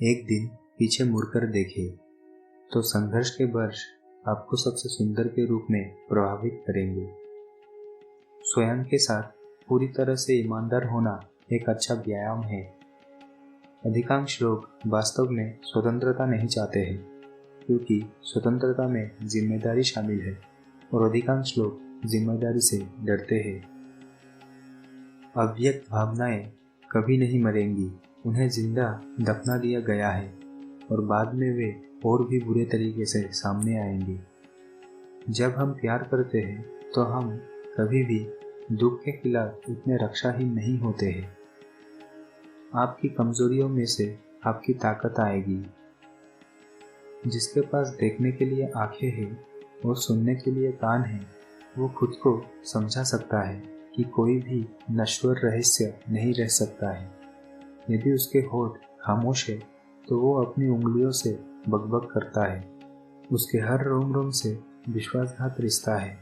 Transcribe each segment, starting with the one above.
एक दिन पीछे मुड़कर देखें तो संघर्ष के वर्ष आपको सबसे सुंदर के रूप में प्रभावित करेंगे। स्वयं के साथ पूरी तरह से ईमानदार होना एक अच्छा व्यायाम है। अधिकांश लोग वास्तव में स्वतंत्रता नहीं चाहते हैं, क्योंकि स्वतंत्रता में जिम्मेदारी शामिल है और अधिकांश लोग जिम्मेदारी से डरते हैं। अव्यक्त भावनाएं कभी नहीं मरेंगी, उन्हें जिंदा दफना दिया गया है और बाद में वे और भी बुरे तरीके से सामने आएंगे। जब हम प्यार करते हैं तो हम कभी भी दुख के खिलाफ इतने रक्षाहीन नहीं होते हैं। आपकी कमजोरियों में से आपकी ताकत आएगी। जिसके पास देखने के लिए आंखें हैं और सुनने के लिए कान हैं, वो खुद को समझा सकता है कि कोई भी नश्वर रहस्य नहीं रह सकता है। यदि उसके होठ खामोश है तो वो अपनी उंगलियों से बकबक करता है। उसके हर रोम रोम से विश्वासघात रिश्ता है।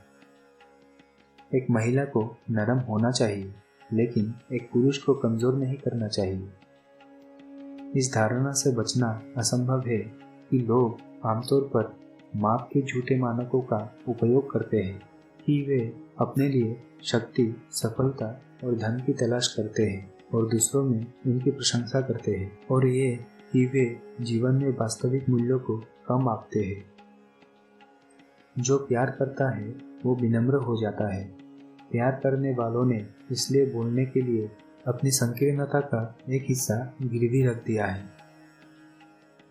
एक महिला को नरम होना चाहिए, लेकिन एक पुरुष को कमजोर नहीं करना चाहिए। इस धारणा से बचना असंभव है कि लोग आमतौर पर माप के झूठे मानकों का उपयोग करते हैं कि वे अपने लिए शक्ति, सफलता और धन की तलाश करते हैं और दूसरों में उनकी प्रशंसा करते हैं, और ये कि वे जीवन में वास्तविक मूल्यों को कम आंकते हैं। जो प्यार करता है वो विनम्र हो जाता है। प्यार करने वालों ने इसलिए बोलने के लिए अपनी संकीर्णता का एक हिस्सा गिरवी रख दिया है।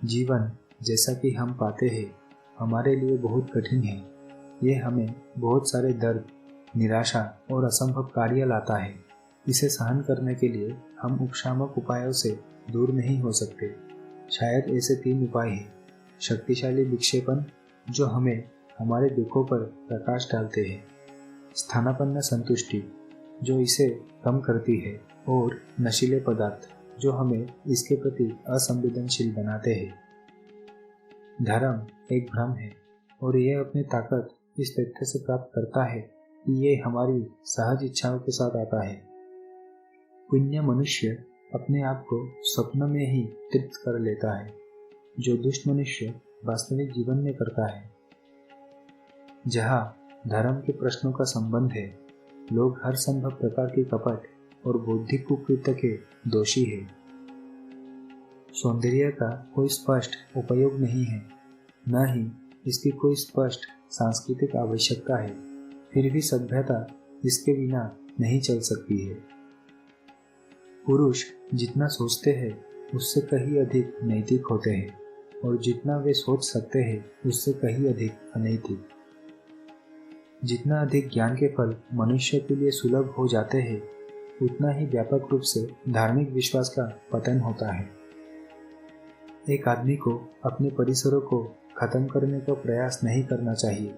जीवन जैसा कि हम पाते हैं हमारे लिए बहुत कठिन है। ये हमें बहुत सारे दर्द, निराशा और असंभव कार्य लाता है। इसे सहन करने के लिए हम उपशामक उपायों से दूर नहीं हो सकते। शायद ऐसे 3 उपाय हैं। शक्तिशाली विक्षेपण जो हमें हमारे दुखों पर प्रकाश डालते हैं, स्थानापन्न संतुष्टि जो इसे कम करती है, और नशीले पदार्थ जो हमें इसके प्रति असंवेदनशील बनाते हैं। धर्म एक भ्रम है और यह अपनी ताकत इस तथ्य से प्राप्त करता है कि ये हमारी सहज इच्छाओं के साथ आता है। पुण्य मनुष्य अपने आप को स्वप्न में ही तृप्त कर लेता है, जो दुष्ट मनुष्य वास्तविक जीवन में करता है। जहाँ धर्म के प्रश्नों का संबंध है, लोग हर संभव प्रकार की कपट और बौद्धिक कुकृत्य के दोषी हैं। सौंदर्य का कोई स्पष्ट उपयोग नहीं है, न ही इसकी कोई स्पष्ट सांस्कृतिक आवश्यकता है। फिर भी सभ्यता इसके बिना नहीं चल सकती है। पुरुष जितना सोचते हैं उससे कहीं अधिक नैतिक होते हैं, और जितना वे सोच सकते हैं उससे कहीं अधिक अनैतिक। जितना अधिक ज्ञान के फल मनुष्य के लिए सुलभ हो जाते हैं, उतना ही व्यापक रूप से धार्मिक विश्वास का पतन होता है। एक आदमी को अपने परिसरों को खत्म करने का प्रयास नहीं करना चाहिए,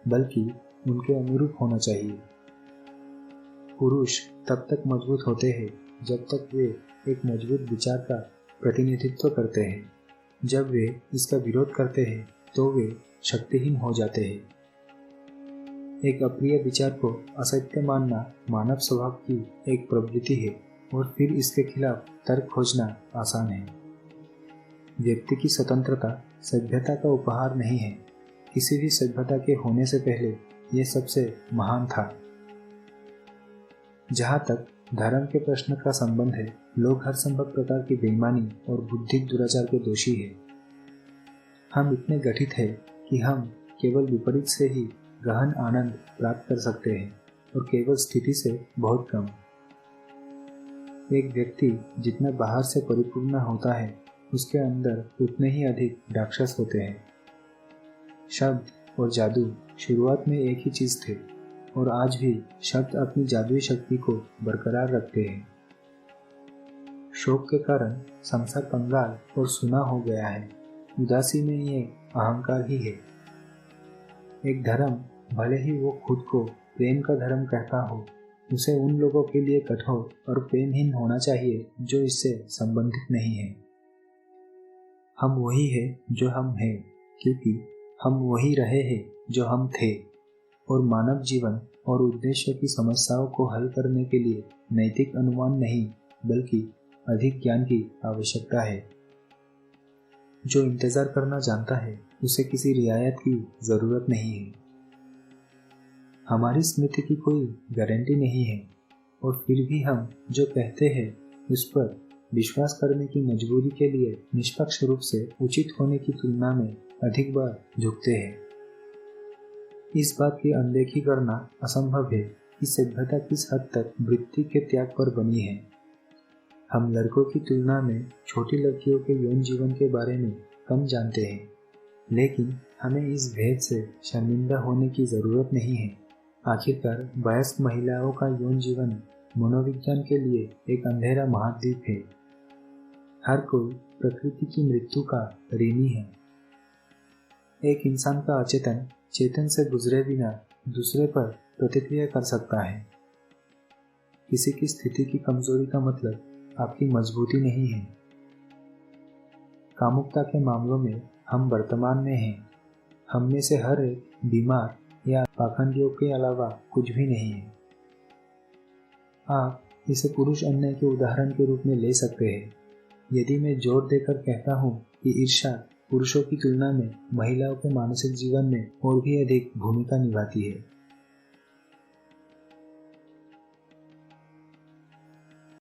बल्कि उनके अनुरूप होना चाहिए। पुरुष तब तक मजबूत होते हैं जब तक वे एक मजबूत विचार का प्रतिनिधित्व करते हैं। जब वे इसका विरोध करते हैं तो वे शक्तिहीन हो जाते हैं। एक अप्रिय विचार को असत्य मानना मानव स्वभाव की एक प्रवृत्ति है, और फिर इसके खिलाफ तर्क खोजना आसान है। व्यक्ति की स्वतंत्रता सभ्यता का उपहार नहीं है। किसी भी सभ्यता के होने से पहले यह सबसे महान था। जहाँ तक धर्म के प्रश्न का संबंध है, लोग हर संभव प्रकार की बेईमानी और बुद्धिक दुराचार के दोषी हैं। हम इतने गठित हैं कि हम केवल विपरीत से ही गहन आनंद प्राप्त कर सकते हैं, और केवल स्थिति से बहुत कम। एक व्यक्ति जितना बाहर से परिपूर्ण होता है, उसके अंदर उतने ही अधिक राक्षस होते हैं। शब्द और जादू शुरुआत में एक ही चीज थे, और आज भी शब्द अपनी जादुई शक्ति को बरकरार रखते हैं। शोक के कारण संसार कंगाल और सुना हो गया है। उदासी में ये अहंकार ही है। एक धर्म, भले ही वो खुद को प्रेम का धर्म कहता हो, उसे उन लोगों के लिए कठोर और प्रेमहीन होना चाहिए जो इससे संबंधित नहीं है। हम वही है जो हम हैं, क्योंकि हम वही रहे हैं जो हम थे, और मानव जीवन और उद्देश्य की समस्याओं को हल करने के लिए नैतिक अनुमान नहीं, बल्कि अधिक ज्ञान की आवश्यकता है। जो इंतजार करना जानता है उसे किसी रियायत की जरूरत नहीं है। हमारी स्मृति की कोई गारंटी नहीं है और फिर भी हम जो कहते हैं उस पर विश्वास करने की मजबूरी के लिए निष्पक्ष रूप से उचित होने की तुलना में अधिक बार झुकते हैं। इस बात की अनदेखी करना असंभव है कि सभ्यता किस हद तक वृत्ति के त्याग पर बनी है। हम लड़कों की तुलना में छोटी लड़कियों के यौन जीवन के बारे में कम जानते हैं, लेकिन हमें इस भेद से शर्मिंदा होने की जरूरत नहीं है। आखिरकार वयस्क महिलाओं का यौन जीवन मनोविज्ञान के लिए एक अंधेरा महाद्वीप है। हर कोई प्रकृति की मृत्यु का ऋणी है। एक इंसान का अचेतन चेतन से गुजरे बिना दूसरे पर प्रतिक्रिया कर सकता है। किसी की स्थिति की कमजोरी का मतलब आपकी मजबूती नहीं है। कामुकता के मामलों में हम वर्तमान में हैं। हम में से हर एक बीमार या पाखंडियों के अलावा कुछ भी नहीं है। आप इसे पुरुष अन्याय के उदाहरण के रूप में ले सकते हैं। यदि मैं जोर देकर कहता हूँ कि ईर्ष्या पुरुषों की तुलना में महिलाओं के मानसिक जीवन में और भी अधिक भूमिका निभाती है,